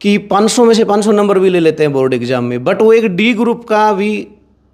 कि 500 में से 500 नंबर भी ले लेते हैं बोर्ड एग्जाम में, बट वो एक डी ग्रुप का भी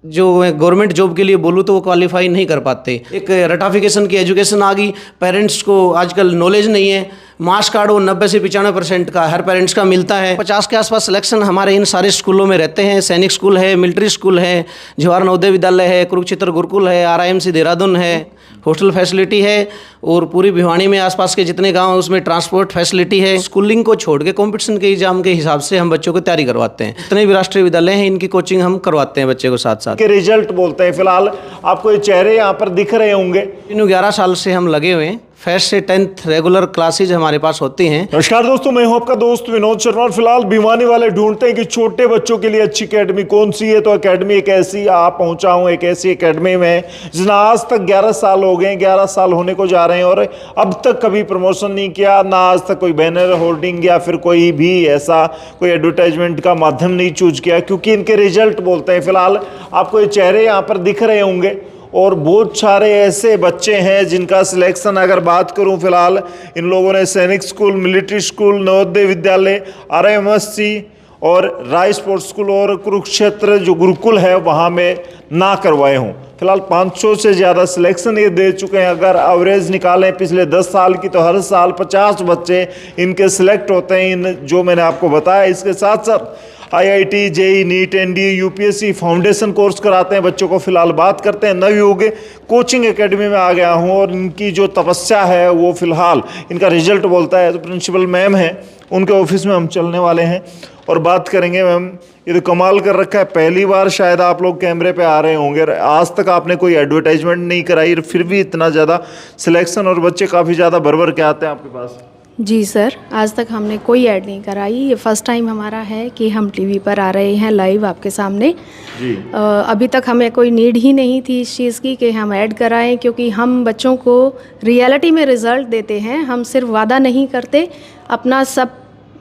जो गवर्नमेंट जॉब के लिए बोलूँ तो वो क्वालिफाई नहीं कर पाते। एक रटाफिकेशन की एजुकेशन आ गई, पेरेंट्स को आजकल नॉलेज नहीं है। मार्क्स कार्ड वो 90 से 95% का हर पेरेंट्स का मिलता है। 50 के आसपास सिलेक्शन हमारे इन सारे स्कूलों में रहते हैं। सैनिक स्कूल है, मिलिट्री स्कूल है, जवाहर नवोदय विद्यालय है, कुरुक्षेत्र गुरुकुल है, RIMC देहरादून है, हॉस्टल फैसिलिटी है, और पूरी भिवानी में आसपास के जितने गांव हैं उसमें ट्रांसपोर्ट फैसिलिटी है। स्कूलिंग को छोड़ के कंपटीशन के एग्जाम के हिसाब से हम बच्चों को तैयारी करवाते हैं। जितने भी राष्ट्रीय विद्यालय हैं इनकी कोचिंग हम करवाते हैं बच्चे को साथ साथ। के रिजल्ट बोलते हैं। फिलहाल आपको ये चेहरे यहाँ पर दिख रहे होंगे। 11 साल से हम लगे हुए हैं। फर्स्ट से 10th रेगुलर क्लासेज हमारे पास होती हैं। नमस्कार दोस्तों, मैं हूं आपका दोस्त विनोद शर्मा। फिलहाल भिवानी वाले ढूंढते हैं कि छोटे बच्चों के लिए अच्छी एकेडमी कौन सी है, तो एकेडमी एक ऐसी आप पहुंचा हूं, एक ऐसी एकेडमी में जिसने आज तक 11 साल हो गए, 11 साल होने को जा रहे हैं और अब तक कभी प्रमोशन नहीं किया, ना आज तक कोई बैनर होर्डिंग या फिर कोई भी ऐसा कोई एडवर्टाइजमेंट का माध्यम नहीं चूज किया, क्योंकि इनके रिजल्ट बोलते हैं। फिलहाल आपको ये चेहरे यहाँ पर दिख रहे होंगे और बहुत सारे ऐसे बच्चे हैं जिनका सिलेक्शन अगर बात करूं, फिलहाल इन लोगों ने सैनिक school, military school, Navodaya Vidyalaya, RIMC और राय स्पोर्ट्स स्कूल और कुरुक्षेत्र जो गुरुकुल है वहां में ना करवाए हों। फिलहाल 500 से ज़्यादा सिलेक्शन ये दे चुके हैं। अगर एवरेज निकालें पिछले 10 साल की तो हर साल 50 बच्चे इनके सिलेक्ट होते हैं, इन जो मैंने आपको बताया। इसके साथ साथ IIT, JEE, NEET, NDA, UPSC foundation course कराते हैं बच्चों को। फिलहाल बात करते हैं नवयुग कोचिंग एकेडमी में आ गया हूं और इनकी जो तपस्या है वो फिलहाल इनका रिजल्ट बोलता है। तो प्रिंसिपल मैम है, उनके ऑफिस में हम चलने वाले हैं और बात करेंगे। मैम, ये तो कमाल कर रखा है, पहली बार शायद आप लोग कैमरे पे आ रहे होंगे। आज तक आपने कोई एडवर्टाइजमेंट नहीं कराई, फिर भी इतना ज़्यादा सिलेक्शन और बच्चे काफ़ी ज़्यादा भर के आते हैं आपके पास। जी सर, आज तक हमने कोई ऐड नहीं कराई। ये फर्स्ट टाइम हमारा है कि हम टीवी पर आ रहे हैं लाइव आपके सामने जी। अभी तक हमें कोई नीड ही नहीं थी इस चीज़ की कि हम ऐड कराएं, क्योंकि हम बच्चों को रियलिटी में रिज़ल्ट देते हैं। हम सिर्फ वादा नहीं करते, अपना सब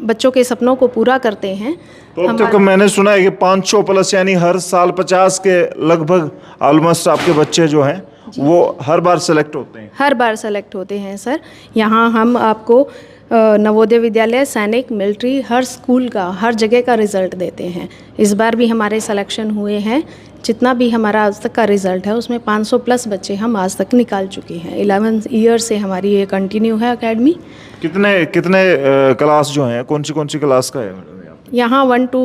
बच्चों के सपनों को पूरा करते हैं। तो अब तक मैंने सुना है कि 500 प्लस यानी हर साल 50 के लगभग ऑलमोस्ट आपके बच्चे जो हैं वो हर बार सेलेक्ट होते हैं। हर बार सेलेक्ट होते हैं सर। यहाँ हम आपको नवोदय विद्यालय, सैनिक, मिलिट्री, हर स्कूल का, हर जगह का रिज़ल्ट देते हैं। इस बार भी हमारे सिलेक्शन हुए हैं। जितना भी हमारा आज तक का रिज़ल्ट है उसमें 500 प्लस बच्चे हम आज तक निकाल चुके हैं। 11 ईयर से हमारी ये कंटिन्यू है एकेडमी। कितने क्लास जो हैं, कौन सी क्लास का है? यहाँ 1 to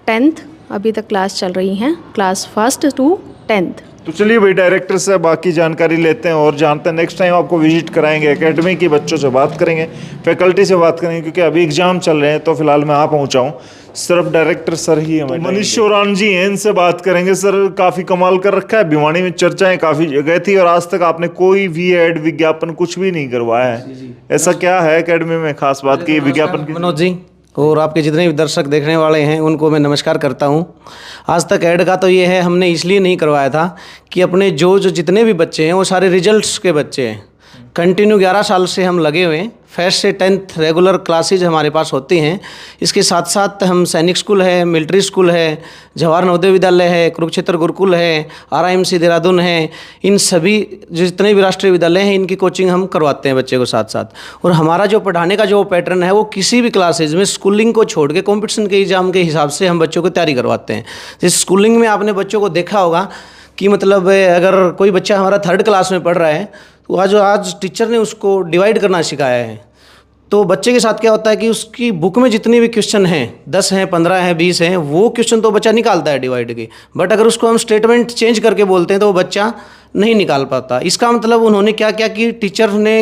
10th अभी तक क्लास चल रही हैं, क्लास 1st to 10th। तो चलिए भाई, डायरेक्टर से बाकी जानकारी लेते हैं और जानते हैं। नेक्स्ट टाइम आपको विजिट कराएंगे एकेडमी की, बच्चों से बात करेंगे, फैकल्टी से बात करेंगे, क्योंकि अभी एग्जाम चल रहे हैं। तो फिलहाल मैं आ पहुंचा हूँ, सिर्फ डायरेक्टर सर ही हमें। मनीष शोरान जी हैं, इनसे बात करेंगे। सर, काफ़ी कमाल कर रखा है, भिवानी में चर्चाएं काफ़ी जगह थी और आज तक आपने कोई भी ऐड विज्ञापन कुछ भी नहीं करवाया है। ऐसा क्या है एकेडमी में खास बात की विज्ञापन की? मनोज जी और आपके जितने भी दर्शक देखने वाले हैं उनको मैं नमस्कार करता हूं। आज तक ऐड का तो ये है, हमने इसलिए नहीं करवाया था कि अपने जो जितने भी बच्चे हैं वो सारे रिजल्ट्स के बच्चे हैं। कंटिन्यू 11 साल से हम लगे हुए हैं। फर्स्ट से 10th रेगुलर क्लासेज हमारे पास होती हैं। इसके साथ साथ हम सैनिक स्कूल है, मिलिट्री स्कूल है, जवाहर नवोदय विद्यालय है, कुरुक्षेत्र गुरुकुल है, RIMC देहरादून है, इन सभी जितने भी राष्ट्रीय विद्यालय हैं इनकी कोचिंग हम करवाते हैं बच्चे को साथ साथ। और हमारा जो पढ़ाने का जो पैटर्न है वो किसी भी क्लासेज में स्कूलिंग को छोड़ के कॉम्पिटिशन के एग्जाम के हिसाब से हम बच्चों को तैयारी करवाते हैं। जैसे स्कूलिंग में आपने बच्चों को देखा होगा कि मतलब अगर कोई बच्चा हमारा 3rd क्लास में पढ़ रहा है तो आज टिचर ने उसको डिवाइड करना सिखाया है। तो बच्चे के साथ क्या होता है कि उसकी बुक में जितने भी क्वेश्चन हैं, 10 हैं, 15 हैं, 20 हैं, वो क्वेश्चन तो बच्चा निकालता है डिवाइड के। बट अगर उसको हम स्टेटमेंट चेंज करके बोलते हैं तो वो बच्चा नहीं निकाल पाता। इसका मतलब उन्होंने क्या किया कि टीचर ने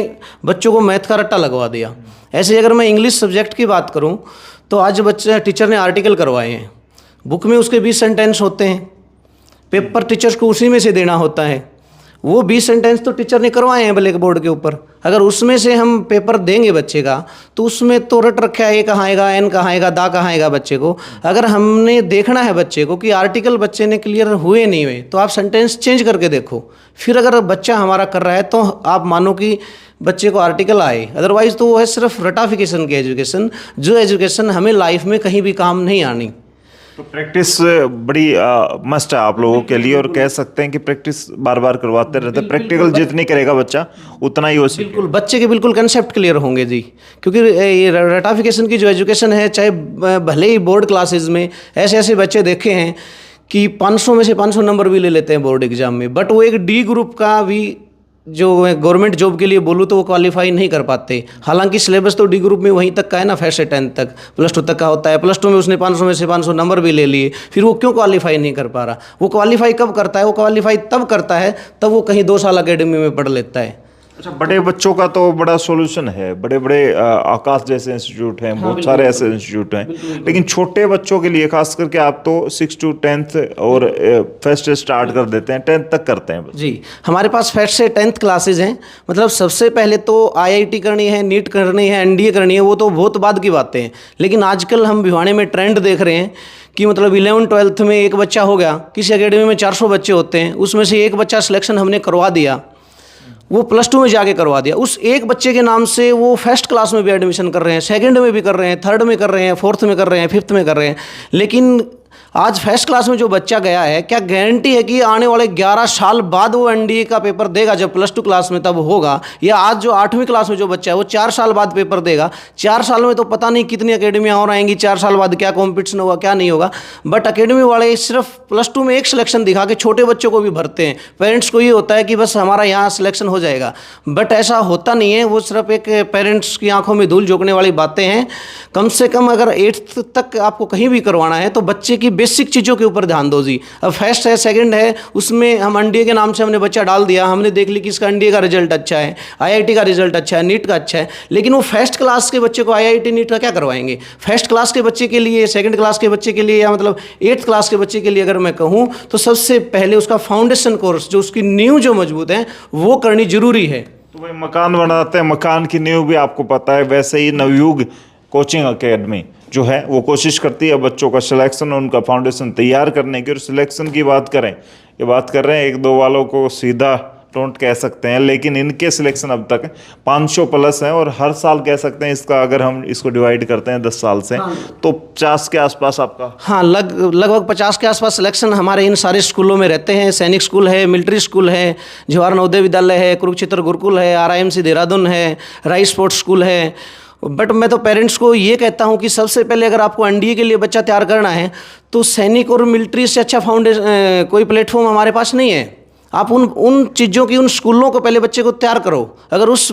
बच्चों को मैथ का रट्टा लगवा दिया। ऐसे अगर मैं इंग्लिश सब्जेक्ट की बात करूँ तो आज टीचर ने आर्टिकल करवाए हैं। बुक में उसके 20 सेंटेंस होते हैं, पेपर टीचर्स को उसी में से देना होता है। वो 20 सेंटेंस तो टीचर ने करवाए हैं ब्लैक बोर्ड के ऊपर। अगर उसमें से हम पेपर देंगे बच्चे का तो उसमें तो रट रखा है, ए कहाँ आएगा, एन कहाँ आएगा, दा कहाँ आएगा बच्चे को। अगर हमने देखना है बच्चे को कि आर्टिकल बच्चे ने क्लियर हुए नहीं हुए तो आप सेंटेंस चेंज करके देखो। फिर अगर बच्चा हमारा कर रहा है तो आप मानो कि बच्चे को आर्टिकल आए, अदरवाइज़ तो वो है सिर्फ रटाफिकेशन की एजुकेशन, जो एजुकेशन हमें लाइफ में कहीं भी काम नहीं आनी। तो प्रैक्टिस बड़ी मस्ट है आप लोगों के लिए, और कह सकते हैं कि प्रैक्टिस बार बार करवाते रहते हैं। प्रैक्टिकल जितनी करेगा बच्चा उतना ही वो सीखेगा। बिल्कुल बच्चे के बिल्कुल कंसेप्ट क्लियर होंगे जी, क्योंकि ये रटाफिकेशन की जो एजुकेशन है, चाहे भले ही बोर्ड क्लासेस में ऐसे ऐसे बच्चे देखे हैं कि 500 में से 500 नंबर भी ले लेते हैं बोर्ड एग्जाम में, बट वो एक डी ग्रुप का भी जो गवर्नमेंट जॉब के लिए बोलूँ तो वो क्वालिफाई नहीं कर पाते। हालांकि सिलेबस तो डी ग्रुप में वहीं तक का है ना, फर्स्ट से 10th तक, +2 तक का होता है। +2 में उसने 500 में से 500 नंबर भी ले लिए, फिर वो क्यों क्वालिफाई नहीं कर पा रहा? वो क्वालिफाई कब करता है? वो क्वालिफाई तब करता है तब वो कहीं 2 साल अकेडमी में पढ़ लेता है। अच्छा, बड़े बच्चों का तो बड़ा सॉल्यूशन है, बड़े बड़े आकाश जैसे इंस्टीट्यूट हैं, बहुत सारे ऐसे इंस्टीट्यूट हैं, लेकिन छोटे बच्चों के लिए खास करके आप तो 6 to 10th और फर्स्ट से स्टार्ट कर देते हैं, 10th तक करते हैं बस। जी, हमारे पास फर्स्ट से 10th क्लासेज हैं। मतलब सबसे पहले तो IIT करनी है, नीट करनी है, NDA करनी है, वो तो बहुत बाद की बातें हैं। लेकिन आजकल हम भिवानी में ट्रेंड देख रहे हैं कि मतलब 11th-12th में एक बच्चा हो गया, किसी अकेडमी में 400 बच्चे होते हैं, उसमें से एक बच्चा सिलेक्शन हमने करवा दिया, वो +2 में जाके करवा दिया। उस एक बच्चे के नाम से वो फर्स्ट क्लास में भी एडमिशन कर रहे हैं, सेकंड में भी कर रहे हैं, थर्ड में कर रहे हैं, फोर्थ में कर रहे हैं, फिफ्थ में कर रहे हैं। लेकिन आज फर्स्ट क्लास में जो बच्चा गया है, क्या गारंटी है कि आने वाले 11 साल बाद वो NDA का पेपर देगा? जब +2 क्लास में तब होगा, या आज जो 8वीं क्लास में जो बच्चा है वो 4 साल बाद पेपर देगा? 4 साल में तो पता नहीं कितनी अकेडमियाँ और आएंगी, 4 साल बाद क्या कॉम्पिटिशन होगा क्या नहीं होगा। बट अकेडमी वाले सिर्फ +2 में एक सिलेक्शन दिखा के छोटे बच्चों को भी भरते हैं। पेरेंट्स को ये होता है कि बस हमारा यहाँ सिलेक्शन हो जाएगा, बट ऐसा होता नहीं है। वो सिर्फ एक पेरेंट्स की आंखों में धूल झोंकने वाली बातें हैं। कम से कम अगर 8th तक आपको कहीं भी करवाना है तो बच्चे की बेसिक चीज़ों के ऊपर ध्यान दो जी। अब फर्स्ट है, सेकंड है, उसमें हम NDA के नाम से हमने बच्चा डाल दिया, हमने देख ली कि इसका NDA का रिजल्ट अच्छा है, IIT का रिजल्ट अच्छा है, नीट का अच्छा है, लेकिन वो फर्स्ट क्लास के बच्चे को IIT नीट का क्या करवाएंगे? फर्स्ट क्लास के बच्चे के लिए, सेकंड क्लास के बच्चे के लिए, या मतलब 8th क्लास के बच्चे के लिए अगर मैं कहूँ तो सबसे पहले उसका फाउंडेशन कोर्स, जो उसकी नींव जो मजबूत है, वो करनी जरूरी है। तो भाई मकान बनाते हैं, मकान की नींव भी आपको पता है, वैसे ही नवयुग कोचिंग एकेडमी जो है वो कोशिश करती है बच्चों का सिलेक्शन और उनका फाउंडेशन तैयार करने की। और सिलेक्शन की बात करें, ये बात कर रहे हैं 1-2 वालों को सीधा टोंट कह सकते हैं, लेकिन इनके सिलेक्शन अब तक 500 प्लस हैं, और हर साल कह सकते हैं इसका, अगर हम इसको डिवाइड करते हैं 10 साल से, तो 50 के आसपास आपका। हाँ, लगभग 50 के आसपास सिलेक्शन हमारे इन सारे स्कूलों में रहते हैं। सैनिक स्कूल है, मिलिट्री स्कूल है, जवाहर नवोदय विद्यालय है, कुरुक्षेत्र गुरुकुल है, RIMC देहरादून है, राइस स्पोर्ट्स स्कूल है। बट मैं तो पेरेंट्स को ये कहता हूँ कि सबसे पहले अगर आपको NDA के लिए बच्चा तैयार करना है तो सैनिक और मिलिट्री से अच्छा फाउंडेशन कोई प्लेटफॉर्म हमारे पास नहीं है। आप उन चीज़ों की, उन स्कूलों को पहले बच्चे को तैयार करो। अगर उस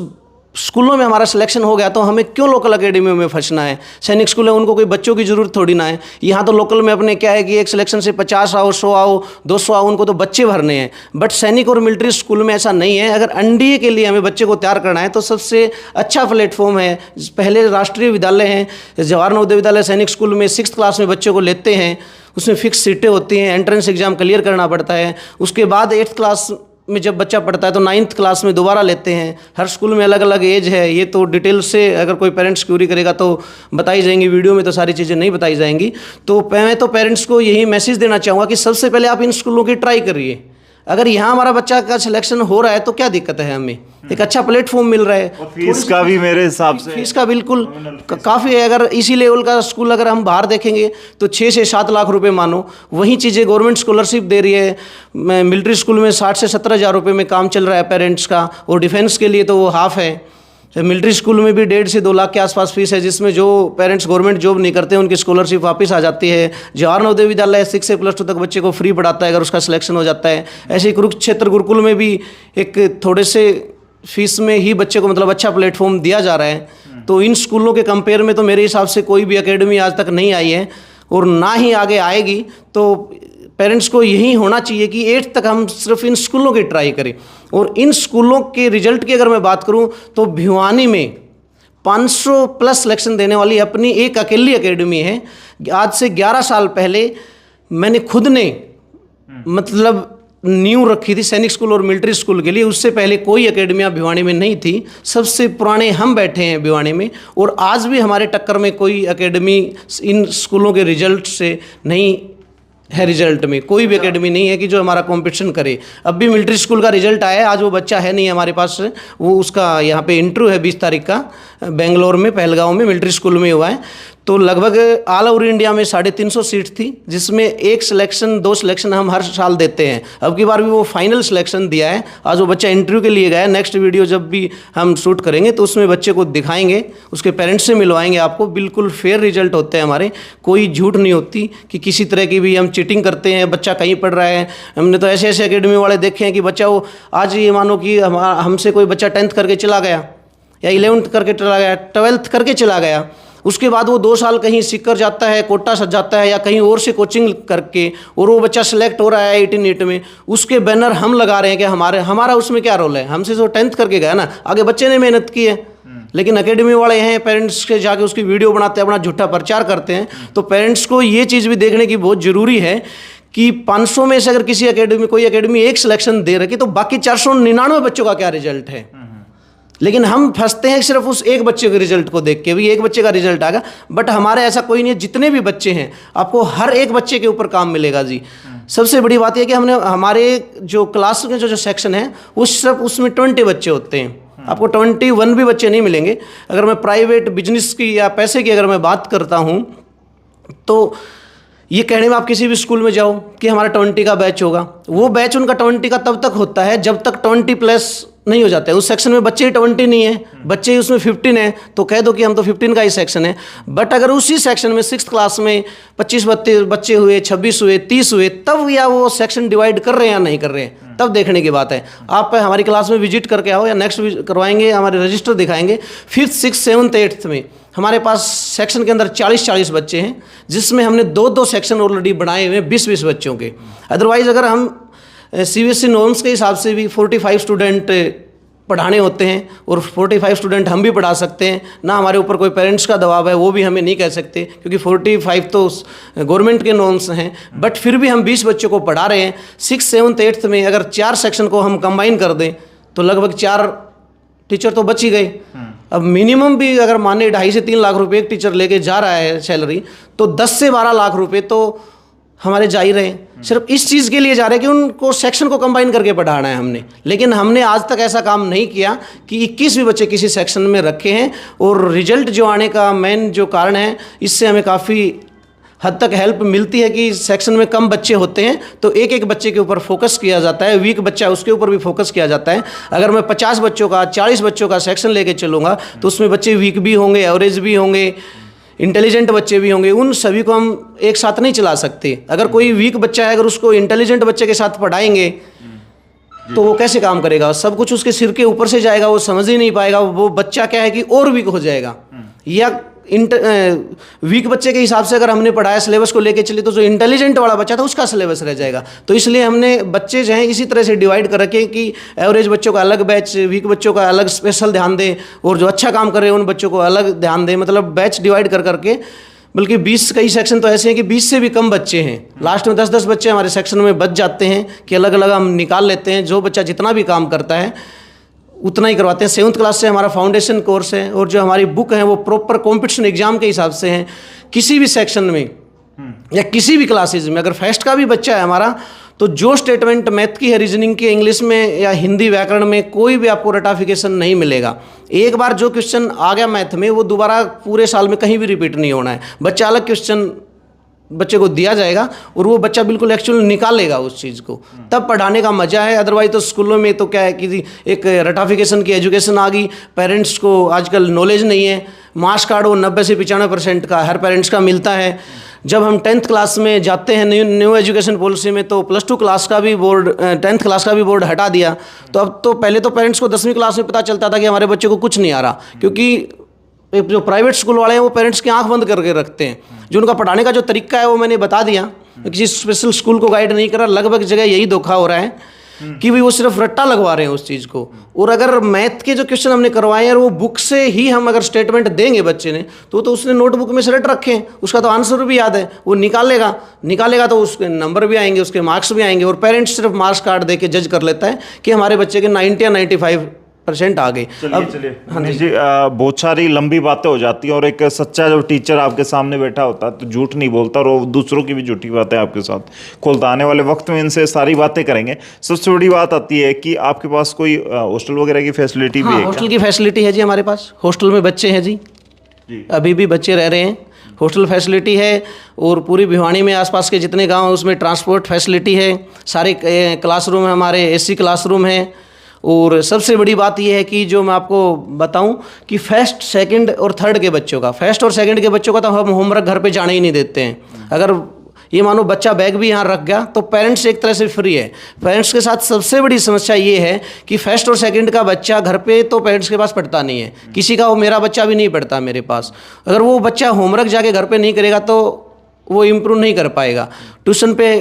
स्कूलों में हमारा सिलेक्शन हो गया तो हमें क्यों लोकल अकेडमियों में फंसना है? सैनिक स्कूल है, उनको कोई बच्चों की ज़रूरत थोड़ी ना है। यहाँ तो लोकल में अपने क्या है कि एक सिलेक्शन से 50 आओ, 100 आओ, 200 आओ, उनको तो बच्चे भरने हैं। बट सैनिक और मिलिट्री स्कूल में ऐसा नहीं है। अगर NDA के लिए हमें बच्चे को तैयार करना है तो सबसे अच्छा प्लेटफॉर्म है, पहले राष्ट्रीय विद्यालय हैं, जवाहर नवोदय विद्यालय सैनिक स्कूल में 6th क्लास में बच्चों को लेते हैं, उसमें फिक्स सीटें होती हैं, एंट्रेंस एग्जाम क्लियर करना पड़ता है। उसके बाद 8th क्लास में जब बच्चा पढ़ता है तो 9th क्लास में दोबारा लेते हैं। हर स्कूल में अलग अलग एज है, ये तो डिटेल से अगर कोई पेरेंट्स क्यूरी करेगा तो बताई जाएंगी, वीडियो में तो सारी चीज़ें नहीं बताई जाएंगी। तो मैं तो पेरेंट्स को यही मैसेज देना चाहूँगा कि सबसे पहले आप इन स्कूलों की ट्राई करिए। अगर यहाँ हमारा बच्चा का सिलेक्शन हो रहा है तो क्या दिक्कत है? हमें एक अच्छा प्लेटफॉर्म मिल रहा है। और फीस का भी मेरे हिसाब से, फीस का बिल्कुल काफ़ी है। अगर इसी लेवल का स्कूल अगर हम बाहर देखेंगे तो 6 से 7 लाख रुपए मानो, वही चीज़ें गवर्नमेंट स्कॉलरशिप दे रही है। मिलिट्री स्कूल में 60 से 17 हज़ार रुपये में काम चल रहा है पेरेंट्स का, और डिफेंस के लिए तो वो हाफ है। मिलिट्री स्कूल में भी 1.5 से 2 लाख के आसपास फीस है, जिसमें जो पेरेंट्स गवर्नमेंट जॉब नहीं करते उनकी स्कॉलरशिप वापस आ जाती है। जवाहर नवोदय विद्यालय 6 से +2 तक बच्चे को फ्री पढ़ाता है अगर उसका सिलेक्शन हो जाता है। ऐसे ही कुरुक्षेत्र गुरुकुल में भी एक थोड़े से फीस में ही बच्चे को मतलब अच्छा प्लेटफॉर्म दिया जा रहा है। तो इन स्कूलों के कंपेयर में तो मेरे हिसाब से कोई भी एकेडमी आज तक नहीं आई है और ना ही आगे आएगी। तो पेरेंट्स को यही होना चाहिए कि 8th तक हम सिर्फ इन स्कूलों की ट्राई करें। और इन स्कूलों के रिजल्ट की अगर मैं बात करूं तो भिवानी में 500 प्लस सिलेक्शन देने वाली अपनी एक अकेली एकेडमी है। आज से 11 साल पहले मैंने खुद ने मतलब नींव रखी थी सैनिक स्कूल और मिलिट्री स्कूल के लिए। उससे पहले कोई एकेडमियाँ भिवानी में नहीं थी, सबसे पुराने हम बैठे हैं भिवानी में। और आज भी हमारे टक्कर में कोई एकेडमी इन स्कूलों के रिजल्ट से नहीं है। रिजल्ट में कोई भी एकेडमी नहीं है कि जो हमारा कंपटीशन करे। अब भी मिलिट्री स्कूल का रिजल्ट आया है, आज वो बच्चा है नहीं हमारे पास, वो उसका यहाँ पे इंटरव्यू है 20 तारीख का, बेंगलोर में पहलगांव में मिलिट्री स्कूल में हुआ है। तो लगभग ऑल ओवर इंडिया में 350 सीट थी, जिसमें 1 सिलेक्शन 2 सिलेक्शन हम हर साल देते हैं। अब की बार भी वो फाइनल सिलेक्शन दिया है। आज वो बच्चा इंटरव्यू के लिए गया है। नेक्स्ट वीडियो जब भी हम शूट करेंगे तो उसमें बच्चे को दिखाएंगे, उसके पेरेंट्स से मिलवाएंगे आपको। बिल्कुल फेयर रिजल्ट होते हैं हमारे, कोई झूठ नहीं होती कि किसी तरह की भी हम चीटिंग करते हैं, बच्चा कहीं पढ़ रहा है। हमने तो ऐसे ऐसे एकेडमी वाले देखे हैं कि बच्चा वो आज ये मानो कि हमसे कोई बच्चा 10th करके चला गया या 11th करके चला गया, 12th करके चला गया, उसके बाद वो 2 साल कहीं सीख कर जाता है, कोटा सज जाता है या कहीं और से कोचिंग करके, और वो बच्चा सेलेक्ट हो रहा है 18 में, उसके बैनर हम लगा रहे हैं कि हमारा उसमें क्या रोल है। हमसे जो 10th करके गया ना, आगे बच्चे ने मेहनत की है, लेकिन एकेडमी वाले हैं पेरेंट्स के जाके उसकी वीडियो बनाते हैं, अपना झूठा प्रचार करते हैं। तो पेरेंट्स को ये चीज़ भी देखने की बहुत ज़रूरी है कि 500 में से अगर किसी कोई एकेडमी 1 सिलेक्शन दे रखी तो बाकी 499 बच्चों का क्या रिजल्ट है। लेकिन हम फंसते हैं सिर्फ उस एक बच्चे के रिजल्ट को देख के, भी एक बच्चे का रिजल्ट आएगा, बट हमारे ऐसा कोई नहीं है। जितने भी बच्चे हैं आपको हर एक बच्चे के ऊपर काम मिलेगा जी। सबसे बड़ी बात यह कि हमने हमारे जो क्लास के जो सेक्शन है वो सिर्फ उसमें 20 बच्चे होते हैं, आपको 21 भी बच्चे नहीं मिलेंगे। अगर मैं प्राइवेट बिजनेस की या पैसे की अगर मैं बात करता हूँ तो ये कहने में आप किसी भी स्कूल में जाओ कि हमारा 20 का बैच होगा, वो बैच उनका 20 का तब तक होता है जब तक 20+ नहीं हो जाते हैं। उस सेक्शन में बच्चे ही 20 नहीं है, बच्चे ही उसमें 15 है, तो कह दो कि हम तो 15 का ही सेक्शन है। बट अगर उसी सेक्शन में 6th क्लास में 25 बच्चे हुए, 26 हुए, 30 हुए, तब या वो सेक्शन डिवाइड कर रहे हैं या नहीं कर रहे हैं, तब देखने की बात है। आप हमारी क्लास में विजिट करके आओ या नेक्स्ट करवाएंगे, हमारे रजिस्टर दिखाएंगे। 5th 6th 7th 8th में हमारे पास सेक्शन के अंदर 40 बच्चे हैं, जिसमें हमने 2 सेक्शन ऑलरेडी बनाए हुए हैं 20 बच्चों के। अदरवाइज़ अगर हम CBSE नॉर्म्स के हिसाब से भी 45 स्टूडेंट पढ़ाने होते हैं, और 45 स्टूडेंट हम भी पढ़ा सकते हैं ना। हमारे ऊपर कोई पेरेंट्स का दबाव है वो भी हमें नहीं कह सकते, क्योंकि 45 तो गवर्नमेंट के नॉर्म्स हैं। बट फिर भी हम 20 बच्चों को पढ़ा रहे हैं। 6th 7th 8th में अगर 4 सेक्शन को हम कंबाइन कर दें तो लगभग 4 टीचर तो बच ही गए। अब मिनिमम भी अगर माने 2.5 से 3 लाख रुपए एक टीचर लेके जा रहा है सैलरी, तो 10 से 12 लाख रुपए तो हमारे जा ही रहे। सिर्फ इस चीज़ के लिए जा रहे हैं कि उनको सेक्शन को कंबाइन करके पढ़ाना है हमने। लेकिन हमने आज तक ऐसा काम नहीं किया कि 21 भी बच्चे किसी सेक्शन में रखे हैं। और रिजल्ट जो आने का मेन जो कारण है, इससे हमें काफ़ी हद तक हेल्प मिलती है कि सेक्शन में कम बच्चे होते हैं तो एक एक बच्चे के ऊपर फोकस किया जाता है। वीक बच्चा उसके ऊपर भी फोकस किया जाता है। अगर मैं 50 बच्चों का 40 बच्चों का सेक्शन लेके चलूँगा तो उसमें बच्चे वीक भी होंगे, एवरेज भी होंगे, इंटेलिजेंट बच्चे भी होंगे। उन सभी को हम एक साथ नहीं चला सकते। अगर कोई वीक बच्चा है, अगर उसको इंटेलिजेंट बच्चे के साथ पढ़ाएंगे तो वो कैसे काम करेगा? सब कुछ उसके सिर के ऊपर से जाएगा, वो समझ ही नहीं पाएगा। वो बच्चा क्या है कि और वीक हो जाएगा। या वीक बच्चे के हिसाब से अगर हमने पढ़ाया, सिलेबस को लेके चले, तो जो इंटेलिजेंट वाला बच्चा था उसका सिलेबस रह जाएगा। तो इसलिए हमने बच्चे जो हैं इसी तरह से डिवाइड कर रखे कि एवरेज बच्चों का अलग बैच, वीक बच्चों का अलग स्पेशल ध्यान दें, और जो अच्छा काम कर रहे हैं उन बच्चों को अलग ध्यान दें। मतलब बैच डिवाइड कर करके, बल्कि 20 कई सेक्शन तो ऐसे हैं कि 20 से भी कम बच्चे हैं। लास्ट में 10-10 बच्चे हमारे सेक्शन में बच जाते हैं कि अलग अलग हम निकाल लेते हैं। जो बच्चा जितना भी काम करता है उतना ही करवाते हैं। 7th क्लास से हमारा फाउंडेशन कोर्स है, और जो हमारी बुक है वो प्रॉपर कॉम्पिटिशन एग्जाम के हिसाब से हैं। किसी भी सेक्शन में या किसी भी क्लासेज में अगर फर्स्ट का भी बच्चा है हमारा, तो जो स्टेटमेंट मैथ की है, रीजनिंग की, इंग्लिश में या हिंदी व्याकरण में, कोई भी आपको रटाफिकेशन नहीं मिलेगा। एक बार जो क्वेश्चन आ गया मैथ में, वो दोबारा पूरे साल में कहीं भी रिपीट नहीं होना है। बच्चा अलग क्वेश्चन बच्चे को दिया जाएगा और वो बच्चा बिल्कुल एक्चुअल निकालेगा उस चीज़ को, तब पढ़ाने का मजा है। अदरवाइज तो स्कूलों में तो क्या है कि एक रटाफिकेशन की एजुकेशन आ गई। पेरेंट्स को आजकल नॉलेज नहीं है। मार्क्स कार्ड वो 90 से 95% का हर पेरेंट्स का मिलता है। जब हम 10th क्लास में जाते हैं न्यू एजुकेशन पॉलिसी में, तो +2 क्लास का भी बोर्ड, 10th क्लास का भी बोर्ड हटा दिया। तो अब तो पहले तो पेरेंट्स को 10वीं क्लास में पता चलता था कि हमारे बच्चे को कुछ नहीं आ रहा, क्योंकि जो प्राइवेट स्कूल वाले हैं वो पेरेंट्स की आंख बंद करके रखते हैं। जो उनका पढ़ाने का जो तरीका है वो मैंने बता दिया, किसी स्पेशल स्कूल को गाइड नहीं करा। लगभग जगह यही धोखा हो रहा है कि भाई वो सिर्फ रट्टा लगवा रहे हैं उस चीज़ को। और अगर मैथ के जो क्वेश्चन हमने करवाए हैं और वो बुक से ही हम अगर स्टेटमेंट देंगे बच्चे ने, तो उसने नोटबुक में से रट रखे हैं, उसका तो आंसर भी याद है, वो निकालेगा तो उसके नंबर भी आएंगे, उसके मार्क्स भी आएंगे। और पेरेंट्स सिर्फ मार्क्स कार्ड दे के जज कर लेता है कि हमारे बच्चे के 90 या 95% आ गए। चलिए हाँ जी, बहुत सारी लंबी बातें हो जाती हैं, और एक सच्चा जो टीचर आपके सामने बैठा होता है तो झूठ नहीं बोलता, और वो दूसरों की भी झूठी बातें आपके साथ खोलता। आने वाले वक्त में इनसे सारी बातें करेंगे। सबसे बड़ी बात आती है कि आपके पास कोई हॉस्टल वगैरह की फैसिलिटी भी है? हॉस्टल की फैसिलिटी है जी हमारे पास। हॉस्टल में बच्चे हैं जी, अभी भी बच्चे रह रहे हैं। हॉस्टल फैसिलिटी है और पूरी भिवानी में आसपास के जितने गांव हैं उसमें ट्रांसपोर्ट फैसिलिटी है। सारे क्लासरूम है हमारे एसी क्लासरूम हैं। और सबसे बड़ी बात यह है कि जो मैं आपको बताऊं कि फर्स्ट सेकंड और थर्ड के बच्चों का, फर्स्ट और सेकंड के बच्चों का तो हम होमवर्क घर पे जाने ही नहीं देते हैं। अगर ये मानो बच्चा बैग भी यहाँ रख गया तो पेरेंट्स एक तरह से फ्री है। पेरेंट्स के साथ सबसे बड़ी समस्या ये है कि फर्स्ट और सेकंड का बच्चा घर पे तो पेरेंट्स के पास पढ़ता नहीं है, किसी का वो मेरा बच्चा भी नहीं पढ़ता मेरे पास। अगर वो बच्चा होमवर्क जाके घर पे नहीं करेगा तो वो इम्प्रूव नहीं कर पाएगा। ट्यूशन पे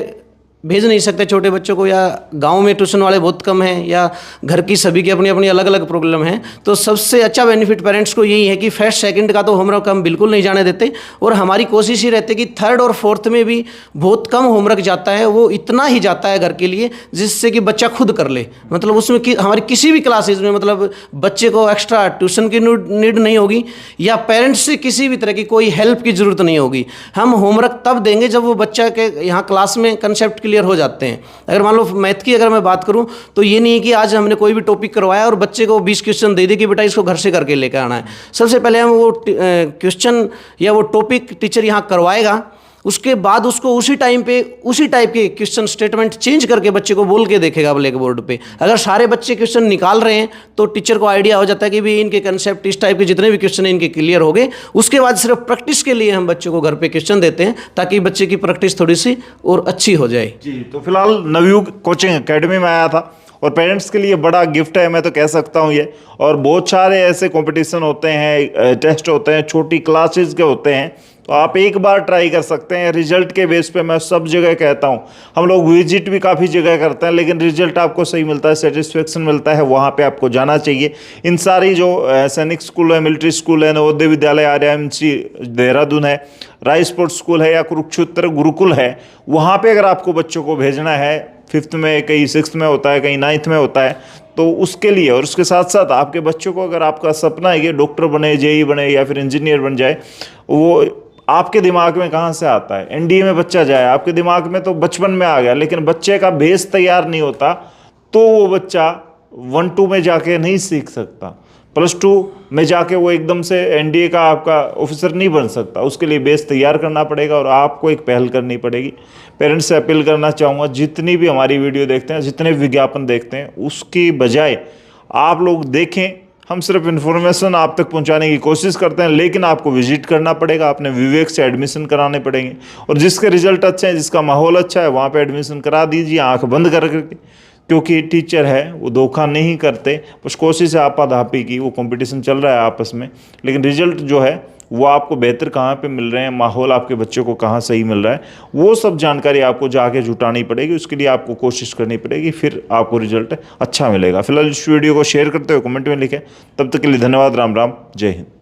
भेज नहीं सकते छोटे बच्चों को, या गांव में ट्यूशन वाले बहुत कम हैं, या घर की सभी की अपनी अपनी अलग अलग प्रॉब्लम है। तो सबसे अच्छा बेनिफिट पेरेंट्स को यही है कि फर्स्ट सेकंड का तो होमवर्क हम बिल्कुल नहीं जाने देते, और हमारी कोशिश ही रहती है कि थर्ड और फोर्थ में भी बहुत कम होमवर्क जाता है, वो इतना ही जाता है घर के लिए जिससे कि बच्चा खुद कर ले। मतलब उसमें हमारी किसी भी क्लासेज में मतलब बच्चे को एक्स्ट्रा ट्यूशन की नीड नहीं होगी, या पेरेंट्स से किसी भी तरह की कोई हेल्प की ज़रूरत नहीं होगी। हम होमवर्क तब देंगे जब वो बच्चा के यहाँ क्लास में कंसेप्ट क्लियर हो जाते हैं। अगर मान लो मैथ की अगर मैं बात करूं तो ये नहीं है कि आज हमने कोई भी टॉपिक करवाया और बच्चे को 20 क्वेश्चन दे दिए कि बेटा इसको घर से करके लेकर आना है। सबसे पहले हम वो क्वेश्चन या वो टॉपिक टीचर यहाँ करवाएगा, उसके बाद उसको उसी टाइम पे उसी टाइप के क्वेश्चन स्टेटमेंट चेंज करके बच्चे को बोल के देखेगा ब्लैक बोर्ड पे। अगर सारे बच्चे क्वेश्चन निकाल रहे हैं तो टीचर को आइडिया हो जाता है कि भी इनके कंसेप्ट इस टाइप के जितने भी क्वेश्चन हैं इनके क्लियर हो गए। उसके बाद सिर्फ प्रैक्टिस के लिए हम बच्चों को घर पे क्वेश्चन देते हैं ताकि बच्चे की प्रैक्टिस थोड़ी सी और अच्छी हो जाए। जी, तो फिलहाल नवयुग कोचिंग एकेडमी में आया था और पेरेंट्स के लिए बड़ा गिफ्ट है, मैं तो कह सकता हूँ ये। और बहुत सारे ऐसे कंपटीशन होते हैं, टेस्ट होते हैं, छोटी क्लासेस के होते हैं, तो आप एक बार ट्राई कर सकते हैं। रिजल्ट के बेस पे मैं सब जगह कहता हूँ, हम लोग विजिट भी काफ़ी जगह करते हैं, लेकिन रिजल्ट आपको सही मिलता है, सेटिस्फेक्शन मिलता है, वहाँ पे आपको जाना चाहिए। इन सारी जो सैनिक स्कूल है, मिलिट्री स्कूल है, नवोदय विद्यालय आर्यमसी देहरादून है, राय स्पोर्ट्स स्कूल है, या कुरुक्षेत्र गुरुकुल है, वहाँ पे अगर आपको बच्चों को भेजना है, 5th में, कहीं 6th में होता है, कहीं 9th में होता है, तो उसके लिए और उसके साथ साथ आपके बच्चों को अगर आपका सपना है कि डॉक्टर बने, जेई बने या फिर इंजीनियर बन जाए, वो आपके दिमाग में कहाँ से आता है? एनडीए में बच्चा जाए, आपके दिमाग में तो बचपन में आ गया, लेकिन बच्चे का बेस तैयार नहीं होता तो वो बच्चा 1-2 में जाके नहीं सीख सकता, +2 में जाके वो एकदम से एनडीए का आपका ऑफिसर नहीं बन सकता। उसके लिए बेस तैयार करना पड़ेगा और आपको एक पहल करनी पड़ेगी। पेरेंट्स से अपील करना चाहूँगा, जितनी भी हमारी वीडियो देखते हैं, जितने विज्ञापन देखते हैं, उसकी बजाय आप लोग देखें। हम सिर्फ इन्फॉर्मेशन आप तक पहुंचाने की कोशिश करते हैं, लेकिन आपको विजिट करना पड़ेगा, अपने विवेक से एडमिशन कराने पड़ेंगे, और जिसके रिजल्ट अच्छे हैं, जिसका माहौल अच्छा है, वहाँ पे एडमिशन करा दीजिए आंख बंद करके, क्योंकि टीचर है वो धोखा नहीं करते। बस कोशिश है आपाधापी की, वो कंपटीशन चल रहा है आपस में, लेकिन रिजल्ट जो है वो आपको बेहतर कहाँ पे मिल रहे हैं, माहौल आपके बच्चों को कहाँ सही मिल रहा है, वो सब जानकारी आपको जाके जुटानी पड़ेगी। उसके लिए आपको कोशिश करनी पड़ेगी, फिर आपको रिजल्ट अच्छा मिलेगा। फिलहाल इस वीडियो को शेयर करते हुए कमेंट में लिखें। तब तक के लिए धन्यवाद। राम राम, जय हिंद।